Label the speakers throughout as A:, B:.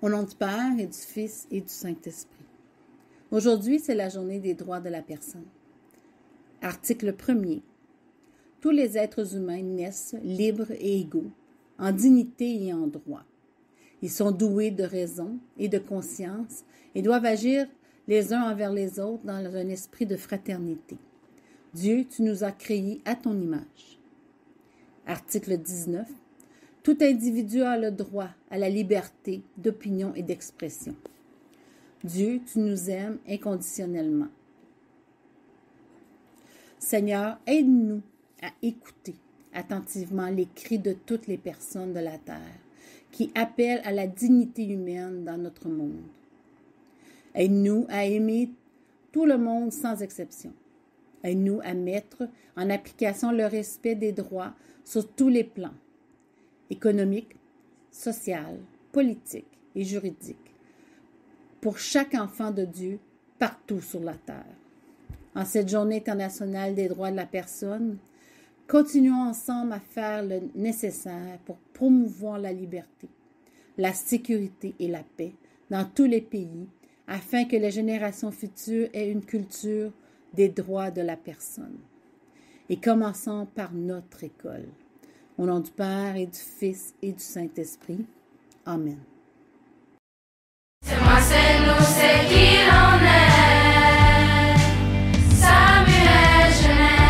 A: Au nom du Père et du Fils et du Saint-Esprit. Aujourd'hui, c'est la journée des droits de la personne. Article 1er. Tous les êtres humains naissent libres et égaux, en dignité et en droit. Ils sont doués de raison et de conscience et doivent agir les uns envers les autres dans un esprit de fraternité. Dieu, tu nous as créés à ton image. Article 19. Tout individu a le droit à la liberté d'opinion et d'expression. Dieu, tu nous aimes inconditionnellement. Seigneur, aide-nous à écouter attentivement les cris de toutes les personnes de la terre qui appellent à la dignité humaine dans notre monde. Aide-nous à aimer tout le monde sans exception. Aide-nous à mettre en application le respect des droits sur tous les plans, économique, social, politique et juridique, pour chaque enfant de Dieu partout sur la terre. En cette journée internationale des droits de la personne, continuons ensemble à faire le nécessaire pour promouvoir la liberté, la sécurité et la paix dans tous les pays, afin que les générations futures aient une culture des droits de la personne. Et commençons par notre école. Au nom du Père et du Fils et du Saint-Esprit. Amen.
B: C'est moi, c'est nous, c'est qui l'on est. Samuel Genêt.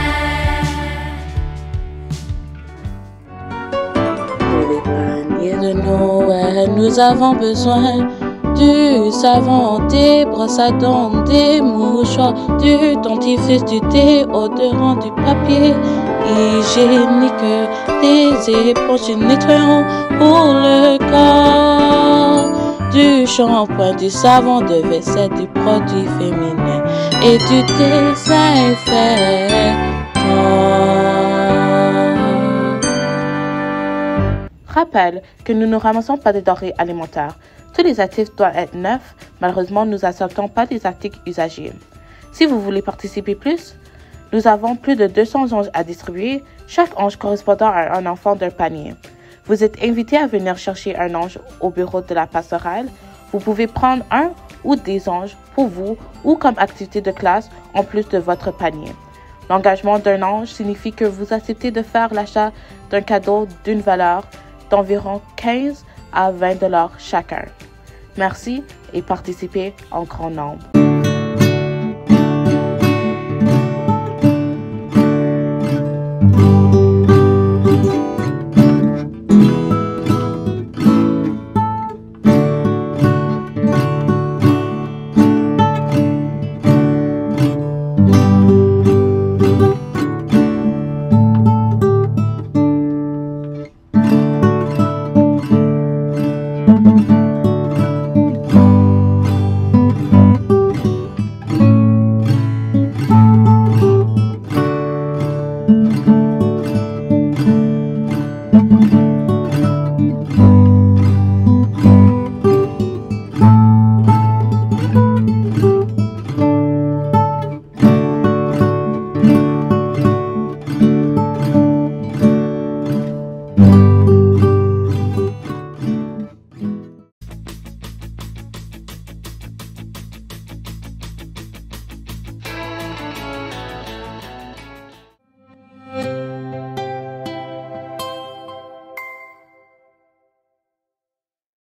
C: Pour les paniers de Noël, nous avons besoin du savon, des brosses à dents, des mouchoirs, du dentifrice, du déodorant, du papier hygiénique, des éponges, du nettoyant pour le corps, du shampoing, du savon de vaisselle, du produit féminin et du désinfectant.
D: Rappel que nous ne ramassons pas des denrées alimentaires. Tous les articles doivent être neufs. Malheureusement, nous n'acceptons pas des articles usagés. Si vous voulez participer plus, nous avons plus de 200 anges à distribuer, chaque ange correspondant à un enfant d'un panier. Vous êtes invité à venir chercher un ange au bureau de la pastorale. Vous pouvez prendre un ou des anges pour vous ou comme activité de classe en plus de votre panier. L'engagement d'un ange signifie que vous acceptez de faire l'achat d'un cadeau d'une valeur d'environ 15 à 20 $ chacun. Merci et participez en grand nombre.